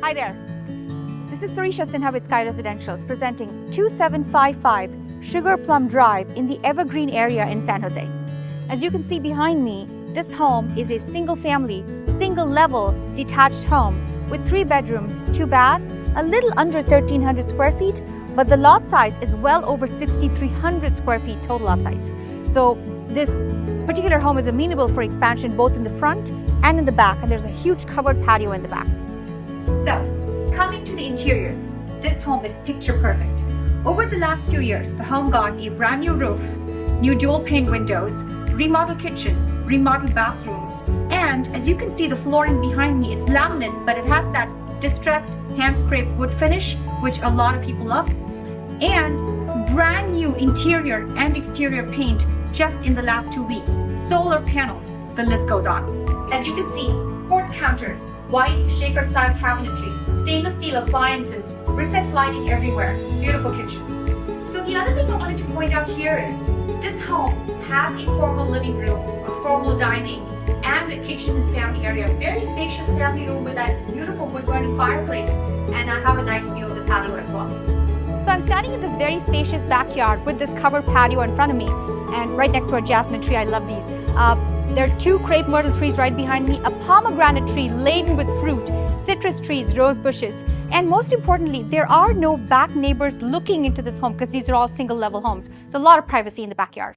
Hi there. This is Surisha Sinha with Sky Residentials presenting 2755 Sugarplum Drive in the Evergreen area in San Jose. As you can see behind me, this home is a single-family, single-level detached home with 3 bedrooms, 2 baths, a little under 1,300 square feet, but the lot size is well over 6,300 square feet total lot size. So this particular home is amenable for expansion both in the front and in the back, and there's a huge covered patio in the back. So, coming to the interiors, this home is picture perfect. Over the last few years, the home got a brand new roof, new dual pane windows, remodeled kitchen, remodeled bathrooms, and as you can see the flooring behind me, it's laminate, but it has that distressed hand-scraped wood finish, which a lot of people love, and brand new interior and exterior paint just in the last 2 weeks. Solar panels, the list goes on. As you can see, quartz counters, white shaker-style cabinetry, stainless steel appliances, recessed lighting everywhere, beautiful kitchen. So the other thing I wanted to point out here is, this home has a formal living room, a formal dining, and a kitchen and family area. Very spacious family room with that beautiful wood-burning fireplace, and I have a nice view of the patio as well. So I'm standing in this very spacious backyard with this covered patio in front of me, and right next to a jasmine tree. I love these. There are 2 crepe myrtle trees right behind me, a pomegranate tree laden with fruit, citrus trees, rose bushes, and most importantly, there are no back neighbors looking into this home because these are all single level homes. So a lot of privacy in the backyard.